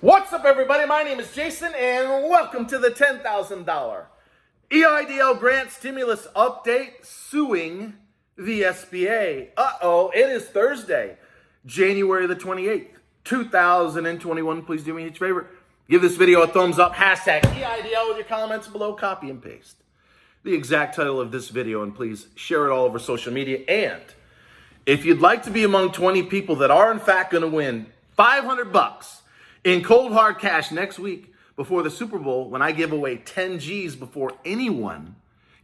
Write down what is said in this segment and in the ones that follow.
What's up, everybody? My name is Jason, and welcome to the $10,000 EIDL Grant Stimulus Update, SUING the SBA. It is Thursday, January the 28th, 2021. Please do me each favor. Give this video a thumbs up, hashtag EIDL with your comments below, copy and paste the exact title of this video, and please share it all over social media. And if you'd like to be among 20 people that are in fact going to win $500 in cold hard cash next week before the Super Bowl, when I give away 10 G's before anyone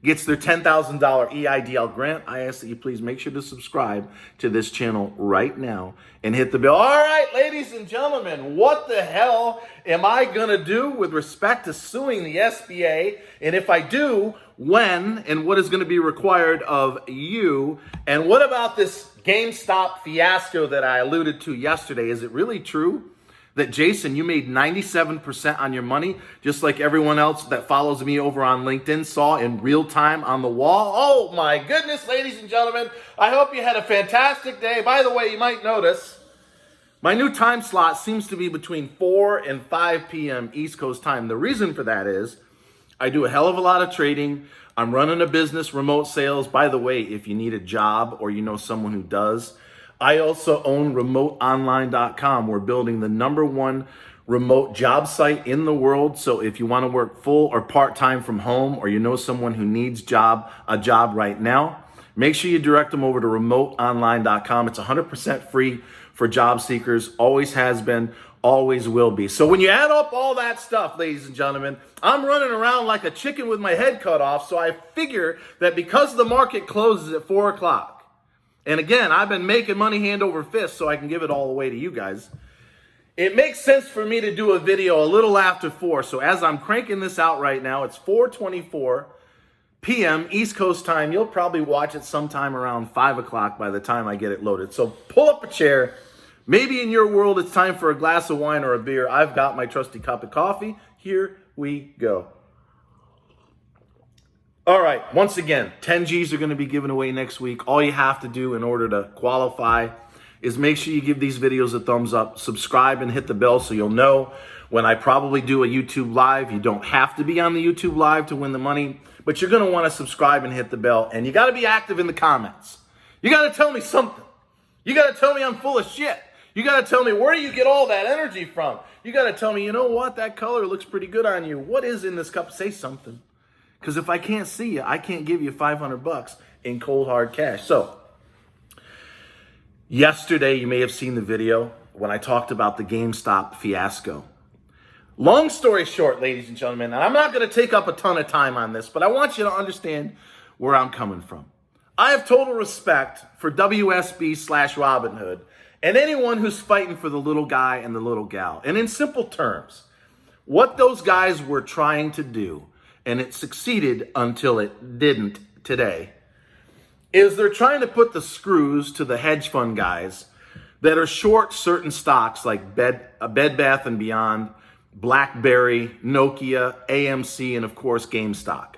gets their $10,000 EIDL grant, I ask that you please make sure to subscribe to this channel right now and hit the bell. All right, ladies and gentlemen, what the hell am I going to do with respect to suing the SBA? And if I do, when and what is going to be required of you? And what about this GameStop fiasco that I alluded to yesterday? Is it really true that, Jason, you made 97% on your money, just like everyone else that follows me over on LinkedIn saw in real time on the wall? Oh my goodness, ladies and gentlemen, I hope you had a fantastic day. By the way, you might notice my new time slot seems to be between 4 and 5 p.m. East Coast time. The reason for that is I do a hell of a lot of trading. I'm running a business, remote sales. By the way, if you need a job or you know someone who does, I also own remoteonline.com. We're building the #1 remote job site in the world. So if you want to work full or part-time from home, or you know someone who needs a job right now, make sure you direct them over to remoteonline.com. It's 100% free for job seekers. Always has been, always will be. So when you add up all that stuff, ladies and gentlemen, I'm running around like a chicken with my head cut off. So I figure that because the market closes at 4 o'clock, and again, I've been making money hand over fist so I can give it all away to you guys, it makes sense for me to do a video a little after 4. So as I'm cranking this out right now, it's 4:24 p.m. East Coast time. You'll probably watch it sometime around 5 o'clock by the time I get it loaded. So pull up a chair. Maybe in your world it's time for a glass of wine or a beer. I've got my trusty cup of coffee. Here we go. All right, once again, 10 G's are going to be given away next week. All you have to do in order to qualify is make sure you give these videos a thumbs up, subscribe, and hit the bell so you'll know when I probably do a YouTube Live. You don't have to be on the YouTube Live to win the money, but you're going to want to subscribe and hit the bell. And you got to be active in the comments. You got to tell me something. You got to tell me I'm full of shit. You got to tell me, where do you get all that energy from? You got to tell me, you know what, that color looks pretty good on you. What is in this cup? Say something. Because if I can't see you, I can't give you $500 in cold hard cash. So, yesterday you may have seen the video when I talked about the GameStop fiasco. Long story short, ladies and gentlemen, and I'm not going to take up a ton of time on this, but I want you to understand where I'm coming from. I have total respect for WSB/Robinhood and anyone who's fighting for the little guy and the little gal. And in simple terms, what those guys were trying to do, and it succeeded until it didn't today, is they're trying to put the screws to the hedge fund guys that are short certain stocks like Bed Bath & Beyond, BlackBerry, Nokia, AMC, and of course GameStop.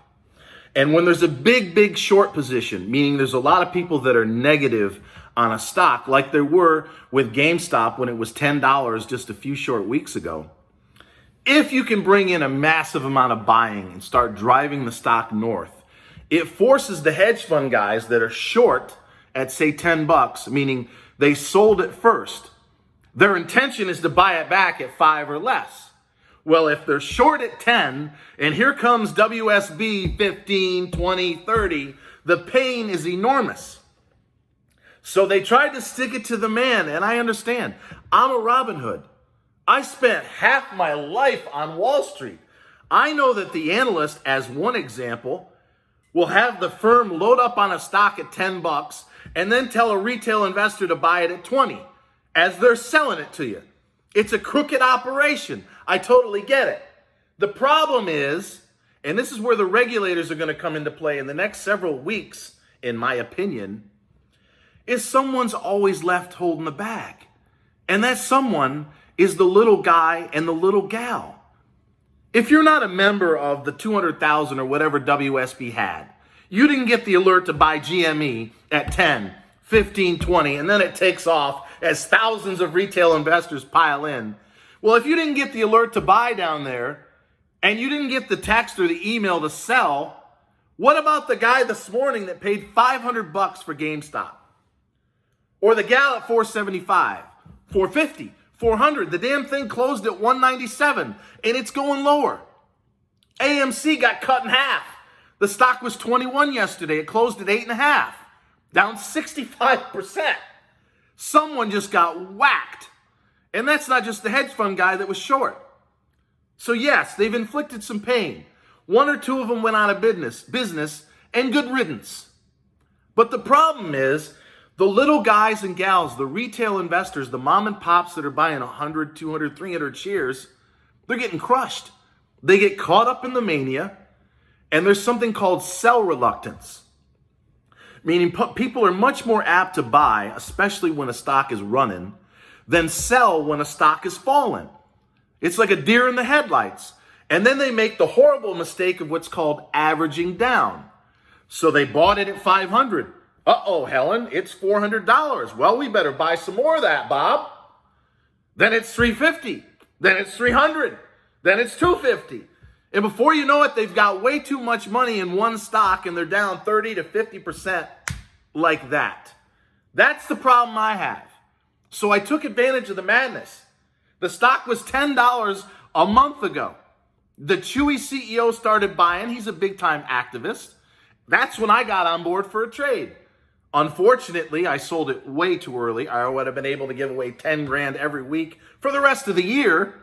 And when there's a big short position, meaning there's a lot of people that are negative on a stock, like there were with GameStop when it was $10 just a few short weeks ago, if you can bring in a massive amount of buying and start driving the stock north, it forces the hedge fund guys that are short at, say, $10, meaning they sold it first. Their intention is to buy it back at 5 or less. Well, if they're short at 10 and here comes WSB 15, 20, 30, the pain is enormous. So they tried to stick it to the man, and I understand. I'm a Robinhood. I spent half my life on Wall Street. I know that the analyst, as one example, will have the firm load up on a stock at $10 and then tell a retail investor to buy it at 20 as they're selling it to you. It's a crooked operation. I totally get it. The problem is, and this is where the regulators are going to come into play in the next several weeks, in my opinion, is someone's always left holding the bag. And that someone is the little guy and the little gal. If you're not a member of the 200,000 or whatever WSB had, you didn't get the alert to buy GME at 10, 15, 20, and then it takes off as thousands of retail investors pile in. Well, if you didn't get the alert to buy down there and you didn't get the text or the email to sell, what about the guy this morning that paid $500 for GameStop? Or the gal at 475, 450, 400. The damn thing closed at 197 and it's going lower. AMC got cut in half. The stock was 21 yesterday. It closed at 8.5, down 65%. Someone just got whacked. And that's not just the hedge fund guy that was short. So yes, they've inflicted some pain. One or two of them went out of business, and good riddance. But the problem is, the little guys and gals, the retail investors, the mom and pops that are buying 100, 200, 300 shares, they're getting crushed. They get caught up in the mania, and there's something called sell reluctance. Meaning people are much more apt to buy, especially when a stock is running, than sell when a stock is falling. It's like a deer in the headlights. And then they make the horrible mistake of what's called averaging down. So they bought it at 500. Uh-oh, Helen, it's $400. Well, we better buy some more of that, Bob. Then it's 350. Then it's 300. Then it's 250. And before you know it, they've got way too much money in one stock and they're down 30 to 50% like that. That's the problem I have. So I took advantage of the madness. The stock was $10 a month ago. The Chewy CEO started buying. He's a big-time activist. That's when I got on board for a trade. Unfortunately, I sold it way too early. I would have been able to give away 10 grand every week for the rest of the year.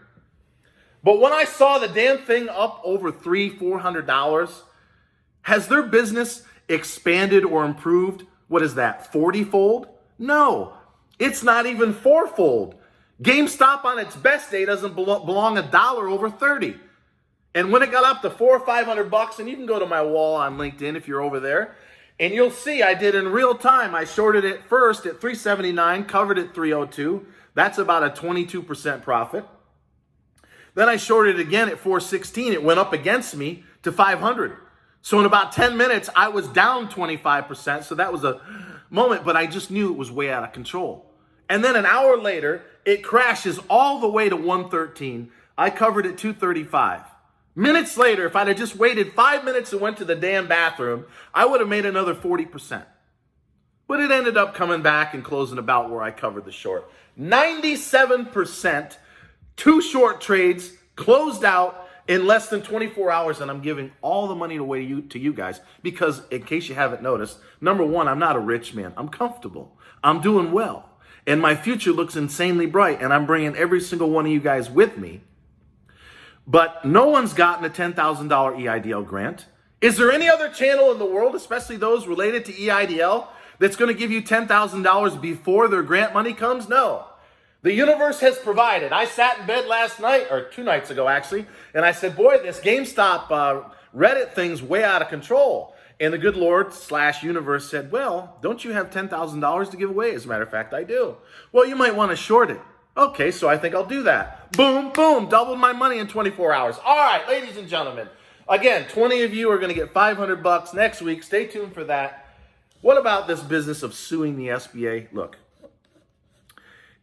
But when I saw the damn thing up over $300-400, has their business expanded or improved? What is that, 40-fold? No, it's not even 4-fold. GameStop on its best day doesn't belong $1 over 30. And when it got up to $400 or $500, and you can go to my wall on LinkedIn if you're over there, and you'll see I did in real time. I shorted it first at 379, covered at 302. That's about a 22% profit. Then I shorted it again at 416. It went up against me to 500. So in about 10 minutes, I was down 25%. So that was a moment, but I just knew it was way out of control. And then an hour later, it crashes all the way to 113. I covered at 235. Minutes later, if I'd have just waited 5 minutes and went to the damn bathroom, I would have made another 40%. But it ended up coming back and closing about where I covered the short. 97%, 2 short trades, closed out in less than 24 hours, and I'm giving all the money away to you guys because, in case you haven't noticed, number one, I'm not a rich man. I'm comfortable. I'm doing well. And my future looks insanely bright, and I'm bringing every single one of you guys with me. But no one's gotten a $10,000 EIDL grant. Is there any other channel in the world, especially those related to EIDL, that's going to give you $10,000 before their grant money comes? No. The universe has provided. I sat in bed last night, or 2 nights ago actually, and I said, boy, this GameStop Reddit thing's way out of control. And the good Lord / universe said, well, don't you have $10,000 to give away? As a matter of fact, I do. Well, you might want to short it. Okay, so I think I'll do that. Boom, boom, doubled my money in 24 hours. All right, ladies and gentlemen. Again, 20 of you are going to get $500 next week. Stay tuned for that. What about this business of suing the SBA? Look,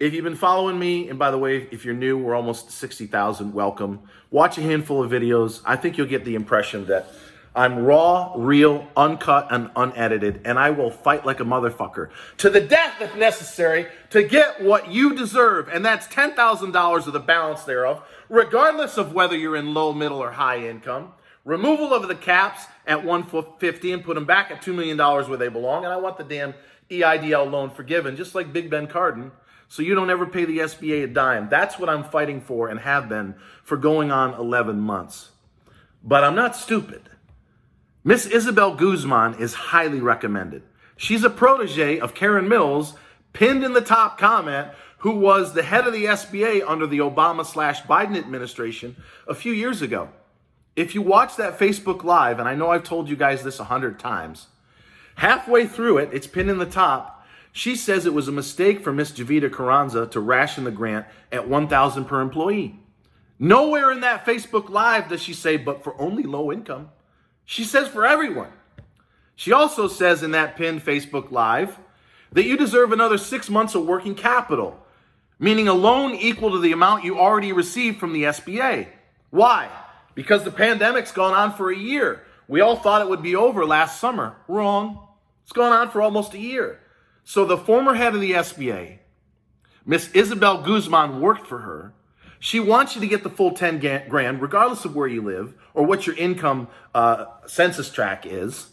if you've been following me, and by the way, if you're new, we're almost 60,000. Welcome. Watch a handful of videos. I think you'll get the impression that I'm raw, real, uncut, and unedited, and I will fight like a motherfucker to the death if necessary to get what you deserve, and that's $10,000 of the balance thereof, regardless of whether you're in low, middle, or high income. Removal of the caps at 150 and put them back at $2 million where they belong, and I want the damn EIDL loan forgiven, just like Big Ben Cardin, so you don't ever pay the SBA a dime. That's what I'm fighting for and have been for going on 11 months. But I'm not stupid. Miss Isabel Guzman is highly recommended. She's a protege of Karen Mills, pinned in the top comment, who was the head of the SBA under the Obama / Biden administration a few years ago. If you watch that Facebook Live, and I know I've told you guys this 100 times, halfway through it, it's pinned in the top, she says it was a mistake for Miss Javita Carranza to ration the grant at $1,000 per employee. Nowhere in that Facebook Live does she say, but for only low income. She says for everyone. She also says in that pinned Facebook Live that you deserve another 6 months of working capital. meaning a loan equal to the amount you already received from the SBA. Why? Because the pandemic's gone on for a year. We all thought it would be over last summer. Wrong. It's gone on for almost a year. So the former head of the SBA, Miss Isabel Guzman, worked for her. She wants you to get the full 10 grand, regardless of where you live or what your income census tract is.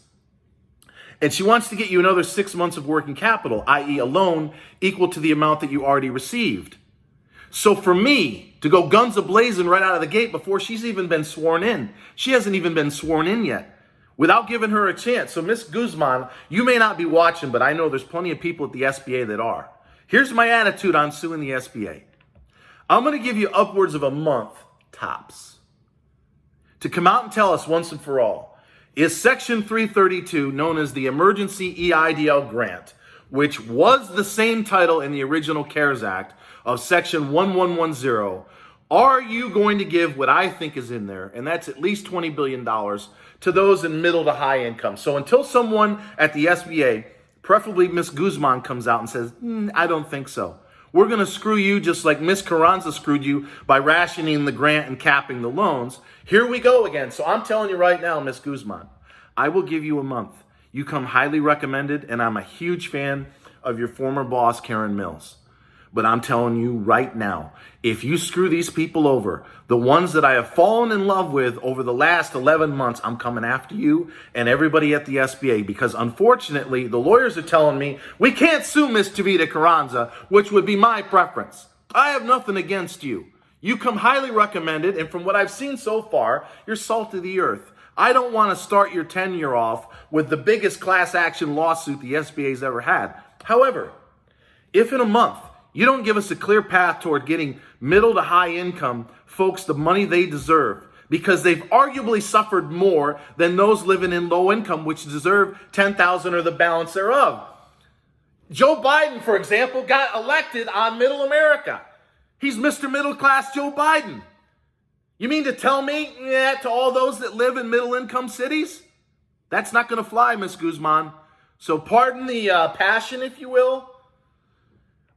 And she wants to get you another 6 months of working capital, i.e. a loan equal to the amount that you already received. So for me to go guns a-blazing right out of the gate before she's even been sworn in, she hasn't even been sworn in yet, without giving her a chance. So Miss Guzman, you may not be watching, but I know there's plenty of people at the SBA that are. Here's my attitude on suing the SBA. I'm going to give you upwards of a month, tops, to come out and tell us once and for all, is Section 332, known as the Emergency EIDL Grant, which was the same title in the original CARES Act of Section 1110, are you going to give what I think is in there, and that's at least $20 billion, to those in middle to high income? So until someone at the SBA, preferably Miss Guzman, comes out and says, I don't think so, we're going to screw you just like Miss Carranza screwed you by rationing the grant and capping the loans. Here we go again. So I'm telling you right now, Miss Guzman, I will give you a month. You come highly recommended, and I'm a huge fan of your former boss, Karen Mills. But I'm telling you right now, if you screw these people over, the ones that I have fallen in love with over the last 11 months, I'm coming after you and everybody at the SBA, because unfortunately, the lawyers are telling me we can't sue Miss Tavita Carranza, which would be my preference. I have nothing against you. You come highly recommended, and from what I've seen so far, you're salt of the earth. I don't want to start your tenure off with the biggest class action lawsuit the SBA's ever had. However, if in a month you don't give us a clear path toward getting middle to high income folks the money they deserve, because they've arguably suffered more than those living in low income, which deserve $10,000 or the balance thereof. Joe Biden, for example, got elected on middle America. He's Mr. Middle Class Joe Biden. You mean to tell me to all those that live in middle income cities? That's not going to fly, Miss Guzman. So pardon the passion, if you will.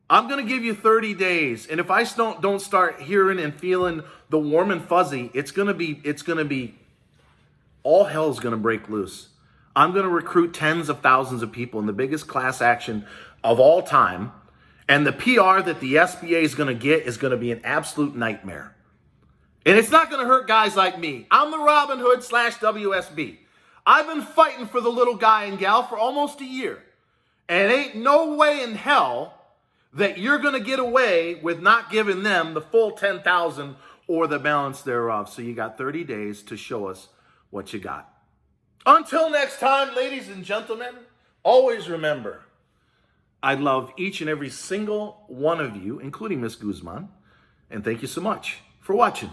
I'm going to give you 30 days. And if I don't start hearing and feeling the warm and fuzzy, it's going to be, all hell's going to break loose. I'm going to recruit tens of thousands of people in the biggest class action of all time. And the PR that the SBA is going to get is going to be an absolute nightmare. And it's not going to hurt guys like me. I'm the Robin Hood / WSB. I've been fighting for the little guy and gal for almost a year. And ain't no way in hell that you're going to get away with not giving them the full 10,000 or the balance thereof. So you got 30 days to show us what you got. Until next time, ladies and gentlemen, always remember, I love each and every single one of you, including Miss Guzman. And thank you so much for watching.